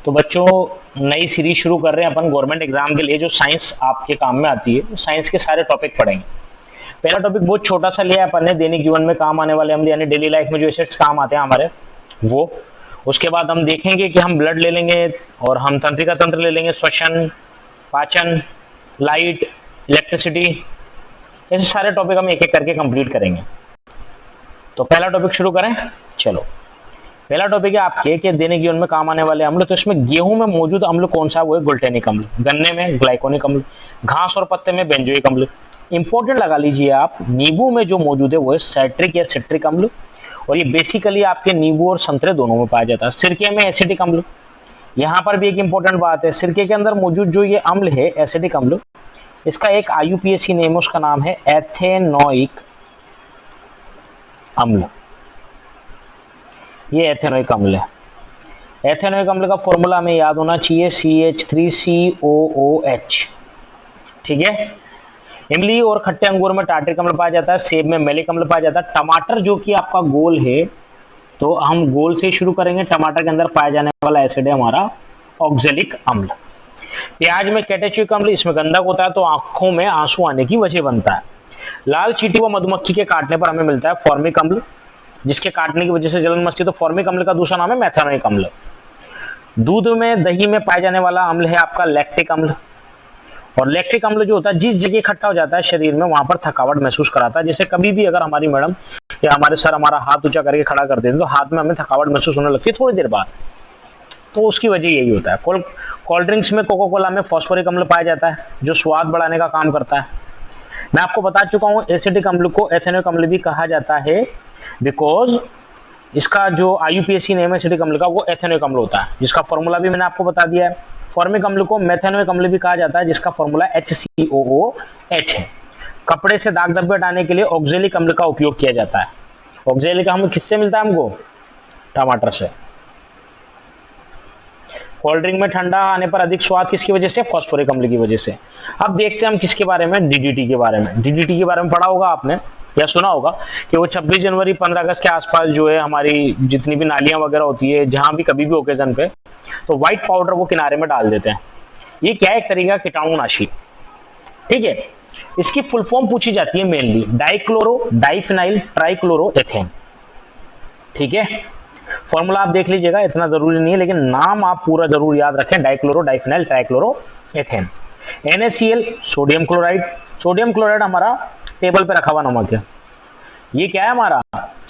तो बच्चों, नई सीरीज शुरू कर रहे हैं अपन गवर्नमेंट एग्जाम के लिए, जो साइंस आपके काम में आती है। साइंस के सारे टॉपिक पढ़ेंगे। पहला टॉपिक बहुत छोटा सा लिया है अपन ने, दैनिक जीवन में काम आने वाले अम्ल, यानी डेली लाइफ में जो एसिड्स काम आते हैं हमारे, वो। उसके बाद हम देखेंगे कि हम ब्लड ले लेंगे और हम तंत्रिका तंत्र ले लेंगे, श्वसन, पाचन, लाइट, इलेक्ट्रिसिटी, ऐसे सारे टॉपिक हम एक एक करके कंप्लीट करेंगे। तो पहला टॉपिक शुरू करें, चलो। पहला टॉपिक है आपके कि दैनिक जीवन में काम आने वाले अम्ल। तो इसमें गेहूं में मौजूद अम्ल कौन सा है? वो है ग्लूटेनिक अम्ल। गन्ने में ग्लाइकोनिक अम्ल, घास और पत्ते में बेंजोइक अम्ल। इंपॉर्टेंट लगा लीजिए आप, नींबू में जो मौजूद है वो है साइट्रिक या सिट्रिक अम्ल, और ये बेसिकली आपके नींबू और संतरे दोनों में पाया जाता है। सिरके में एसिडिक अम्ल। यहाँ पर भी एक इंपॉर्टेंट बात है, सिरके के अंदर मौजूद जो ये अम्ल है एसिडिक अम्ल, इसका एक IUPAC नेम है, उसका नाम है एथेनोइक अम्ल। ये एथेनोइक अम्ल है। एथेनोइक अम्ल का फॉर्मूला हमें याद होना चाहिए, CH3COOH। ठीक है। इमली और खट्टे अंगूर में टार्ट्रिक अम्ल पाया जाता है, सेब में मैलिक अम्ल पाया जाता है। टमाटर जो कि आपका गोल है, तो हम गोल से शुरू करेंगे। टमाटर के अंदर पाया जाने वाला एसिड है हमारा ऑक्जेलिक अम्ल। प्याज में कैटेचुइक अम्ल, इसमें गंधक होता है तो आंखों में आंसू आने की वजह बनता है। लाल चींटी व मधुमक्खी के काटने पर हमें मिलता है फॉर्मिक अम्ल, जिसके काटने की वजह से जलन मचती है, तो फॉर्मिक अम्ल का दूसरा नाम है मेथेनोइक अम्ल। दूध में, दही में पाए जाने वाला अम्ल है आपका लैक्टिक अम्ल। और लैक्टिक अम्ल जो होता है, जिस जगह इकट्ठा हो जाता है शरीर में, वहां पर थकावट महसूस कराता है। जैसे कभी भी अगर हमारी मैडम या हमारे सर हमारा हाथ ऊंचा करके खड़ा कर देते हैं, तो हाथ में हमें थकावट महसूस होने लगती है थोड़ी देर बाद, तो उसकी वजह यही होता है। कोल्ड ड्रिंक्स में, कोका कोला में फॉस्फोरिक अम्ल पाया जाता है, जो स्वाद बढ़ाने का काम करता है। मैं आपको बता चुका हूं, एसिडिक अम्ल को एथेनोइक अम्ल भी कहा जाता है, बिकॉज इसका जो IUPAC नेम है एसिडिक अम्ल का, वो एथेनोइक अम्ल होता है, जिसका फॉर्मूला भी मैंने आपको बता दिया है। फॉर्मिक अम्ल को मेथेनोइक अम्ल भी कहा जाता है, जिसका फॉर्मूला HCOOH है। कपड़े से दाग धब्बे हटाने के लिए ऑक्जेलिक अम्ल का उपयोग किया जाता है। ऑक्जेलिक अम्ल किससे मिलता है हमको? टमाटर से। कोल्ड ड्रिंक में ठंडा आने पर अधिक स्वाद किसकी वजह से? फॉस्फोरिक अम्ल की वजह से। अब देखते हैं हम किसके बारे में, DDT के बारे में। DDT के बारे में पढ़ा होगा आपने या सुना होगा कि वो 26 जनवरी 15 अगस्त के आसपास जो है हमारी जितनी भी नालियां वगैरह होती है, जहां भी कभी भी ओकेजन पे, तो व्हाइट पाउडर वो किनारे में डाल देते हैं। ये क्या है? एक तरीका कीटाणुनाशी। ठीक है। इसकी फुल फॉर्म पूछी जाती है mainly, dichloro diphenyl trichloro ethane. ठीक है। फॉर्मूला आप देख लीजिएगा, इतना जरूरी नहीं है, लेकिन नाम आप पूरा जरूर याद रखें, dichloro diphenyl trichloro ethane. NaCl sodium chloride. Sodium chloride हमारा टेबल पे रखा हुआ नमक है। ये क्या है? हमारा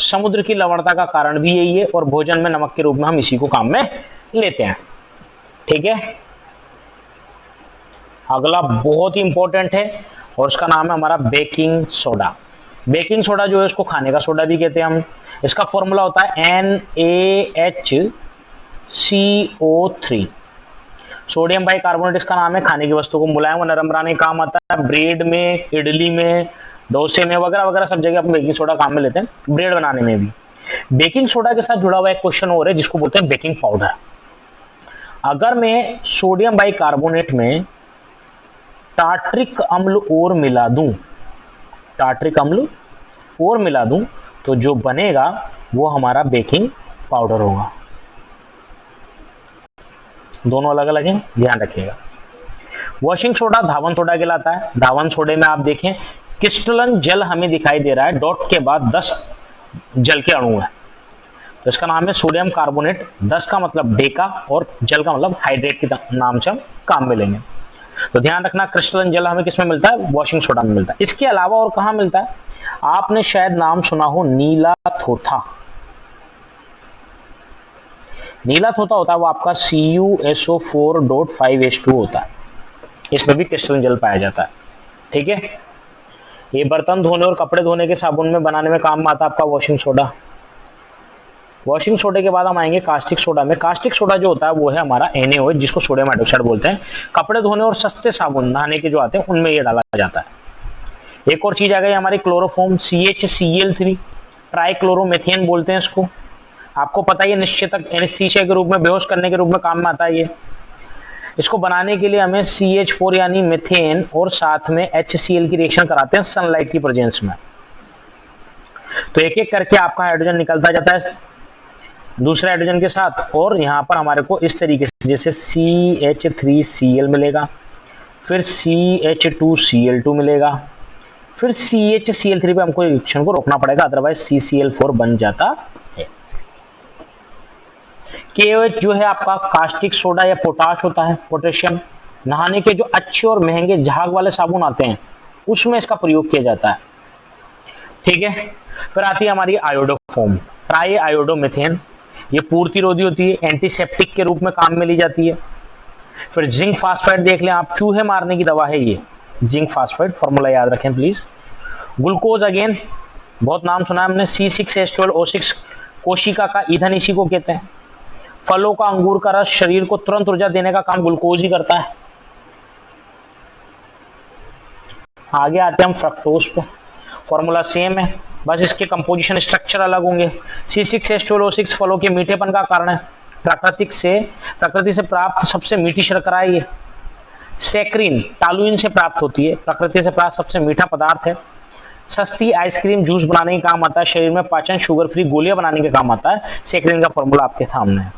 समुद्र की लवणता का कारण भी यही है, और भोजन में नमक के रूप में हम इसी को काम में लेते हैं। ठीक है। अगला बहुत ही इंपॉर्टेंट है, और उसका नाम है हमारा बेकिंग सोडा। बेकिंग सोडा जो है, उसको खाने का सोडा भी कहते हैं हम। इसका फॉर्मूला होता है NaHCO3। सोडियम बाइकार्बोनेट इसका नाम है। खाने की वस्तु को मुलायम और नरम बनाने का काम आता है। ब्रेड में, इडली में, डोसे में वगैरह वगैरह सब जगह हम बेकिंग सोडा काम में लेते हैं, ब्रेड बनाने में भी। बेकिंग सोडा के साथ जुड़ा हुआ एक क्वेश्चन और है, जिसको बोलते हैं बेकिंग पाउडर। अगर मैं सोडियम बाइकार्बोनेट में टार्ट्रिक अम्ल और मिला दूं, टार्ट्रिक अम्ल और मिला दूं, तो जो बनेगा वो हमारा बेकिंग पाउडर होगा। दोनों अलग अलग हैं, ध्यान रखिएगा। वॉशिंग सोडा धावन सोडा कहलाता है। धावन सोडे में आप देखें, क्रिस्टलन जल हमें दिखाई दे रहा है, डॉट के बाद 10 जल के अणु है, तो इसका नाम है सोडियम कार्बोनेट। 10 का मतलब डेका और जल का मतलब हाइड्रेट के नाम से हम काम में लेंगे। तो ध्यान रखना, क्रिस्टलन जल हमें किसमें मिलता है? वॉशिंग सोडा में मिलता है। इसके अलावा और कहां मिलता है? आपने शायद नाम सुना हो नीला थोथा। नीला थोथा होता है वो आपका CuSO4.5H2 होता है। इसमें भी क्रिस्टलन जल पाया जाता है। ठीक है। ये बर्तन धोने और कपड़े धोने के साबुन में बनाने में काम में आता है आपका वॉशिंग सोडा। वॉशिंग सोडे के बाद हम आएंगे कास्टिक सोडा में। कास्टिक सोडा जो होता है वो है हमारा NaOH, जिसको सोडियम हाइड्रोक्साइड बोलते हैं। कपड़े धोने और सस्ते साबुन नहाने के जो आते हैं, उनमें ये डाला जाता है। एक और चीज आ गई हमारी क्लोरोफॉर्म, CHCl3, ट्राइक्लोरोमेथेन बोलते हैं इसको। आपको पता ही है, निश्चेतक एनेस्थीसिया के रूप में, बेहोश करने के रूप में काम में आता है ये। इसको बनाने के लिए हमें CH4 यानी मीथेन और साथ में HCl की रिएक्शन कराते हैं सनलाइट की प्रेजेंस में। तो एक एक करके आपका हाइड्रोजन निकलता जाता है। दूसरे हाइड्रोजन के साथ, और यहाँ पर हमारे को इस तरीके से जैसे CH3Cl मिलेगा, फिर CH2Cl2 मिलेगा, फिर CHCl3 पे हमको रिएक्शन को रोकना पड़ेगा, अदरवाइज CCl4 बन जाता है। KOH जो है आपका कास्टिक सोडा या पोटाश होता है, पोटेशियम। नहाने के जो अच्छे और महंगे झाग वाले साबुन आते हैं उसमें इसका प्रयोग किया जाता है, ठीक है। फिर आती है हमारी आयोडोफोम, ट्राई आयोडोमिथेन, ये पूर्तिरोधी होती है, एंटीसेप्टिक के रूप में काम में ली जाती है। फिर जिंक फास्फाइड देख लें आप, चूहे मारने की दवा है ये जिंक फास्फाइड, फॉर्मूला याद रखें प्लीज। ग्लूकोज अगेन बहुत नाम सुना है हमने, C6H12O6, कोशिका का ईंधन इसी को कहते हैं। फलों का अंगूर का रस शरीर को तुरंत ऊर्जा देने का काम ग्लूकोज ही करता है। आगे आते हैं हम फ्रक्टोज पे, फॉर्मूला सेम है, बस इसके कंपोजिशन स्ट्रक्चर अलग होंगे। C6H12O6 फलों के मीठेपन का कारण है, प्रकृति से प्राप्त सबसे मीठी शर्करा है ये। सैक्रिन टालुइन से प्राप्त होती है, प्रकृति से प्राप्त सबसे मीठा पदार्थ है। सस्ती आइसक्रीम जूस बनाने के काम आता है, शरीर में पाचन शुगर फ्री गोलियां बनाने के काम आता है। सैक्रिन का फॉर्मूला आपके सामने है।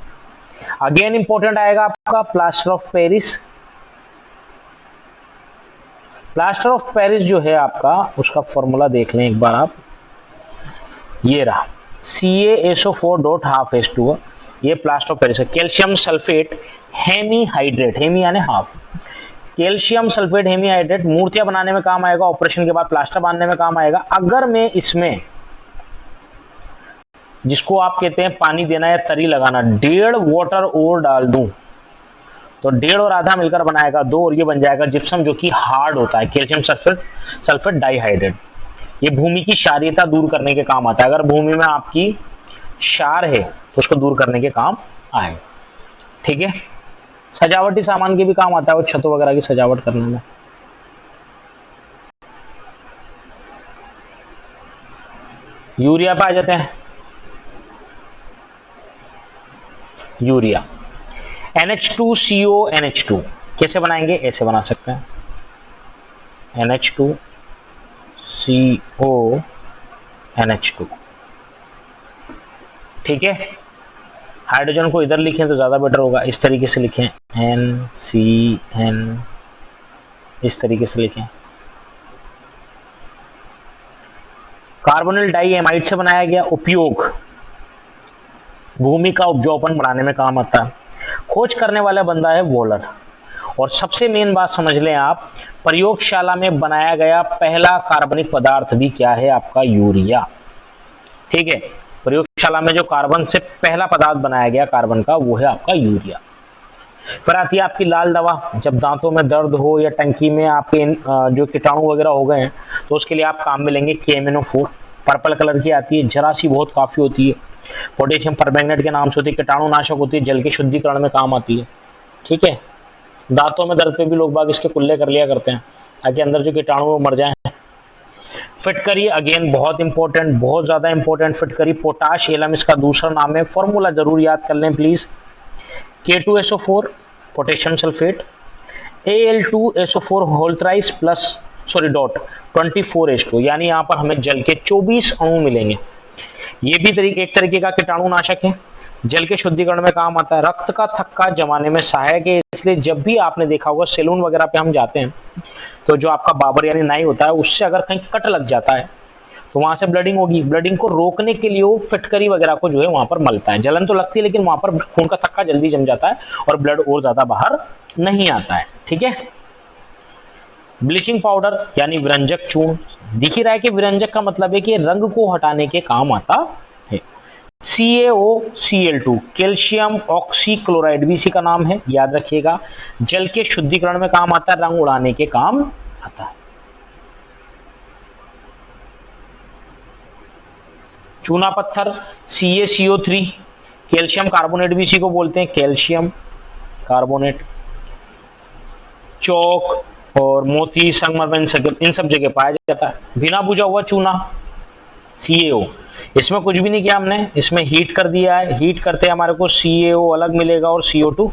अगेन इंपॉर्टेंट आएगा आपका plaster of Paris. Plaster of Paris जो है आपका, उसका फॉर्मूला देख लें एक बार आप, ये रहा CaSO4.12H2, ये प्लास्टर ऑफ पेरिस है। कैल्शियम सल्फेट हेमीहाइड्रेट, हेमी यानी हाफ, कैल्शियम सल्फेट हेमीहाइड्रेट मूर्तियां बनाने में काम आएगा, ऑपरेशन के बाद प्लास्टर बांधने में काम आएगा। अगर मैं इसमें, जिसको आप कहते हैं पानी देना या तरी लगाना, 1.5 वाटर और डाल दूं तो 1.5 और आधा मिलकर बनाएगा 2, और ये बन जाएगा जिप्सम, जो कि हार्ड होता है, कैल्शियम सल्फेट डाइहाइड्रेट। ये भूमि की क्षारीयता दूर करने के काम आता है। अगर भूमि में आपकी क्षार है तो उसको दूर करने के काम आए, ठीक है। सजावटी सामान के भी काम आता है, वो छतों वगैरह की सजावट करने में। यूरिया पे आ जाते हैं। यूरिया NH2CONH2 कैसे बनाएंगे, ऐसे बना सकते हैं, NH2CONH2, ठीक है। हाइड्रोजन को इधर लिखें तो ज्यादा बेटर होगा, इस तरीके से लिखें NCN, इस तरीके से लिखें। कार्बोनिल डाइएमाइड से बनाया गया, उपयोग भूमि का उपजाऊपन बढ़ाने में काम आता है। खोज करने वाला बंदा है वॉलर। और सबसे मेन बात समझ लें आप, प्रयोगशाला में बनाया गया पहला कार्बनिक पदार्थ भी क्या है, आपका यूरिया, ठीक है। प्रयोगशाला में जो कार्बन से पहला पदार्थ बनाया गया कार्बन का, वो है आपका यूरिया। फिर आती है आपकी लाल दवा, जब दांतों में दर्द हो या टंकी में आपके जो कीटाणु वगैरह हो गए हैं तो उसके लिए आप काम में लेंगे KMNO4, पर्पल कलर की आती है, जरा सी बहुत काफी होती है, पोटेशियम परमैंगनेट के नाम से होती है, कीटाणु नाशक होती है, जल के शुद्धिकरण में काम आती है, ठीक है। दांतों में दर्द पे भी लोग बाग इसके कुल्ले कर लिया करते हैं ताकि अंदर जो कीटाणु वो मर जाए। फिटकरी अगेन बहुत इंपॉर्टेंट, बहुत ज्यादा इंपॉर्टेंट, फिटकरी पोटाश एलम इसका दूसरा नाम है। फॉर्मूला जरूर याद कर लें please, K2SO4 potassium sulphate, Al2SO4 whole thrice plus dot 24H2, यानी यहाँ पर हमें जल के 24 अणु मिलेंगे। ये भी एक तरीके का कीटाणुनाशक है, जल के शुद्धिकरण में काम आता है, रक्त का थक्का जमाने में सहायक है। इसलिए जब भी आपने देखा होगा सैलून वगैरह पे हम जाते हैं तो जो आपका बाबर यानी नाई होता है, उससे अगर कहीं कट लग जाता है तो वहां से ब्लडिंग होगी, ब्लडिंग को रोकने के लिए वो फिटकरी वगैरह को जो है वहां पर मलता है। जलन तो लगती है लेकिन वहां पर खून का थक्का जल्दी जम जाता है और ब्लड और ज्यादा बाहर नहीं आता है, ठीक है। ब्लीचिंग पाउडर यानी विरंजक चूर्ण, दिख ही रहा है कि विरंजक का मतलब है कि रंग को हटाने के काम आता है। CaOCl2 कैल्शियम ऑक्सीक्लोराइड भी इसी का नाम है, याद रखिएगा, जल के शुद्धिकरण में काम आता है, रंग उड़ाने के काम आता है। चूना पत्थर CaCO3, कैल्शियम कार्बोनेट भी इसी को बोलते हैं, कैल्शियम कार्बोनेट। चौक और मोती संगमरमर इन सब जगह पाया जाता है। बिना बुझा हुआ चूना CaO, इसमें कुछ भी नहीं किया हमने, इसमें हीट कर दिया है, हीट करते हमारे को CaO अलग मिलेगा और CO2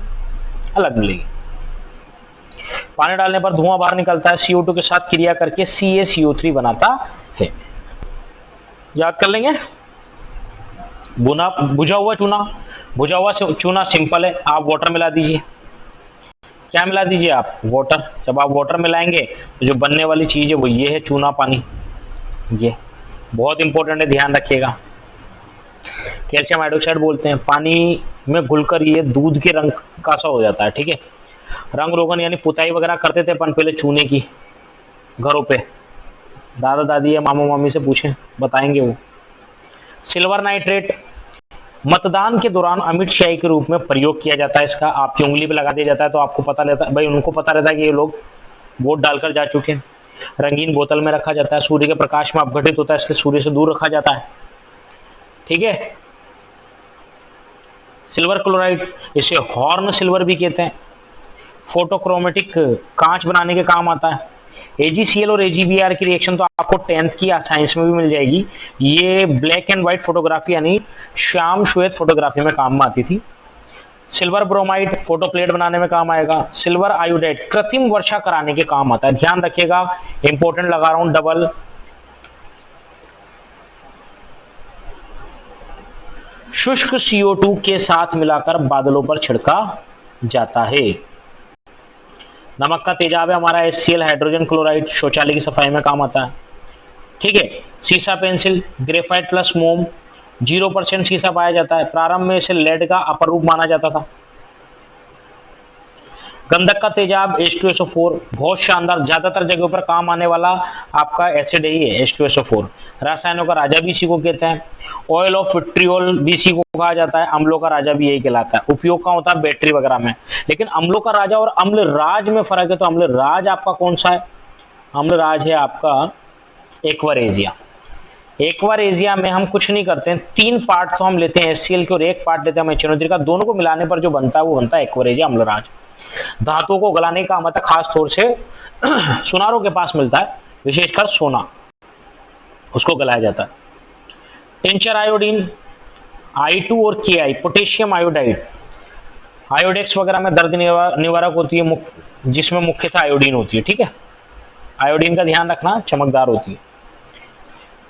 अलग मिलेगी। पानी डालने पर धुआं बाहर निकलता है, CO2 के साथ क्रिया करके CaCO3 बनाता है, याद कर लेंगे। भुजा हुआ चूना, भुजा हुआ चूना सिंपल है, आप वाटर मिला दीजिए। क्या मिला दीजिए आप? वाटर। जब आप वाटर मिलाएंगे तो जो बनने वाली चीज है वो ये है चूना पानी। ये बहुत इंपॉर्टेंट है, ध्यान रखिएगा। कैल्शियम हाइड्रोक्साइड बोलते हैं, पानी में घुलकर ये दूध के रंग का सा हो जाता है। ठीक है, रंग रोगन यानी पुताई वगैरह करते थे अपन पहले चूने की घरों पे, दादा दादी या मामा मामी से पूछें बताएंगे वो। सिल्वर नाइट्रेट मतदान के दौरान अमिट स्याही के रूप में प्रयोग किया जाता है इसका, आपकी उंगली पे लगा दिया जाता है तो आपको पता रहता है भाई, उनको पता रहता है कि ये लोग वोट डालकर जा चुके हैं। रंगीन बोतल में रखा जाता है, सूर्य के प्रकाश में अपघटित होता है इसलिए सूर्य से दूर रखा जाता है। ठीक है, सिल्वर क्लोराइड, इसे हॉर्न सिल्वर भी कहते हैं, फोटोक्रोमेटिक कांच बनाने के काम आता है। AgCl और AgBr की रिएक्शन तो आपको 10th की साइंस में भी मिल जाएगी। ये ब्लैक एंड व्हाइट फोटोग्राफी यानी श्याम श्वेत फोटोग्राफी में काम में आती थी। सिल्वर ब्रोमाइड फोटो प्लेट बनाने में काम आएगा। सिल्वर आयोडाइड कृत्रिम वर्षा कराने के काम आता है, ध्यान रखिएगा, इंपॉर्टेंट लगा रहा हूं डबल। शुष्क CO2 के साथ मिलाकर बादलों पर छिड़का जाता है। नमक का तेजाब है हमारा HCl, हाइड्रोजन क्लोराइड, शौचालय की सफाई में काम आता है। ठीक है, सीसा पेंसिल, ग्रेफाइट प्लस मोम, 0% सीसा पाया जाता है। प्रारंभ में इसे लेड का अपर रूप माना जाता था। गंधक का तेजाब H2SO4, बहुत शानदार, ज्यादातर जगहों पर काम आने वाला आपका एसिड ही है H2SO4। रसायनों का राजा भी इसी को कहते हैं। ऑयल ऑफ विट्रियोल भी इसी को कहा जाता है। अम्लों का राजा भी यही कहलाता है। उपयोग का होता है बैटरी वगैरह में। लेकिन अम्लों का राजा और अम्ल राज में फर्क है, तो अम्ल राज आपका कौन सा है? अम्ल राज है आपका एक्वारेजिया। एक्वारेजिया में हम कुछ नहीं करते हैं, 3 पार्ट तो हम लेते हैं HCl के और 1 पार्ट लेते हैं मेचनोद्री का, दोनों को मिलाने पर जो बनता है वो बनता है एक्वारेजिया अम्लराज। धातुओं को गलाने का काम आता है, खास तौर से सुनारों के पास मिलता है, विशेषकर सोना, उसको गलाया जाता है। टिंचर आयोडीन, I2 और Ki, पोटेशियम आयोडाइड, आयोडेक्स वगैरह में दर्द निवारक होती है, जिसमें मुख्यतः आयोडीन होती है। ठीक है, आयोडीन का ध्यान रखना, चमकदार होती है।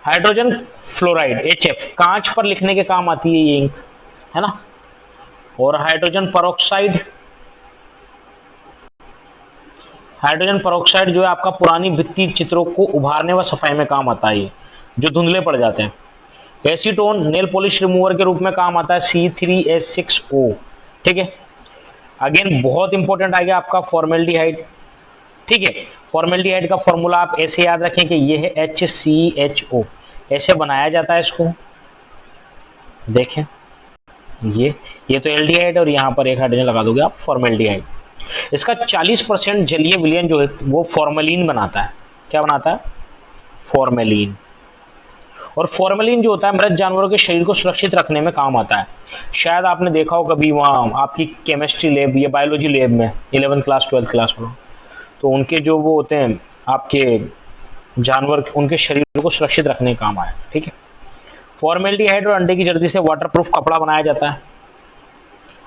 हाइड्रोजन फ्लोराइड HF, कांच पर लिखने के काम आती है ये इंक, है ना। और हाइड्रोजन पेरोक्साइड, हाइड्रोजन पेरोक्साइड जो है आपका पुरानी भित्ति चित्रों को उभारने व सफाई में काम आता है, जो धुंधले पड़ जाते हैं। एसीटोन नेल पॉलिश रिमूवर के रूप में काम आता है, C3H6O। ठीक है, अगेन बहुत इंपॉर्टेंट आ गया आपका फॉर्मेल्डिहाइड। ठीक है, फॉर्मेल्डिहाइड का फॉर्मूला आप ऐसे याद रखें कि ये है HCHO, ऐसे बनाया जाता है इसको। देखें ये तो एल्डिहाइड और यहाँ पर एक हाइड्रोजन लगा दोगे आप, फॉर्मेल्डिहाइड। इसका 40% जलीय विलयन जो है वो फॉर्मेलिन बनाता है। क्या बनाता है? फॉर्मेलिन। और फॉर्मेलिन जो होता है मृत जानवरों के शरीर को सुरक्षित रखने में काम आता है। शायद आपने देखा हो कभी वहाँ आपकी केमिस्ट्री लैब या बायोलॉजी लैब में 11th क्लास 12th क्लास में, तो उनके जो वो होते हैं आपके जानवर, उनके शरीर को सुरक्षित रखने का काम आया। ठीक है, फॉर्मेल्डिहाइड और अंडे की जर्दी से वाटरप्रूफ कपड़ा बनाया जाता है।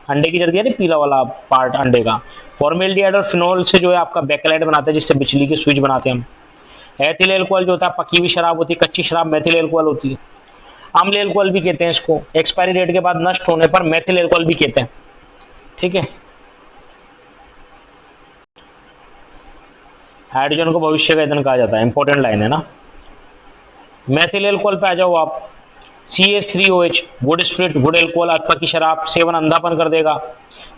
अंडे की जर्दी यानी पीला वाला पार्ट अंडे का। फॉर्मेल्डिहाइड और फिनोल से जो है आपका बैकलाइट बनाते हैं, जिससे बिजली की स्विच बनाते हैं हम। एथिल एल्कोहल जो होता है पकी हुई शराब होती है, कच्ची शराब मेथिल एल्कोहल होती है। अम्ल एल्कोहल भी कहते हैं इसको, एक्सपायरी डेट के बाद नष्ट होने पर मेथिल एल्कोहल भी कहते हैं। ठीक है, हाइड्रोजन को भविष्य का ईंधन कहा जाता है, इंपॉर्टेंट लाइन है ना। मेथिल एल्कोहल पे आ जाओ आप, CH3OH, would spirit, would alcohol, अथवा की शराब। सेवन अंधापन कर देगा,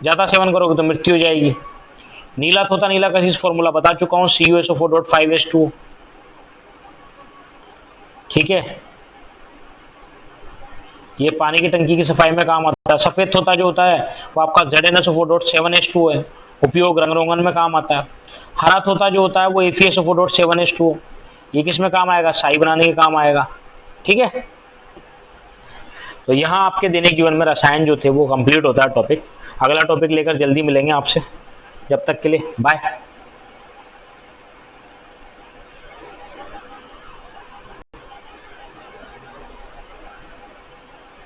ज्यादा सेवन करोगे तो मृत्यु हो जाएगी। नीला तोता नीला कशिश फॉर्मूला बता चुका हूं, CuSO4.5H2। ठीक है, ये पानी की टंकी की सफाई में काम आता है। सफेद तोता जो होता है वो आपका ZnSO4.7H2 है, उपयोग रंग रोगन में काम आता है। हरा तोता जो होता है वो FeSO4.7H2, ये किस में काम आएगा? स्याही बनाने के काम आएगा। ठीक है, तो यहाँ आपके दैनिक जीवन में रसायन जो थे वो कंप्लीट होता है टॉपिक। अगला टॉपिक लेकर जल्दी मिलेंगे आपसे, जब तक के लिए बाय।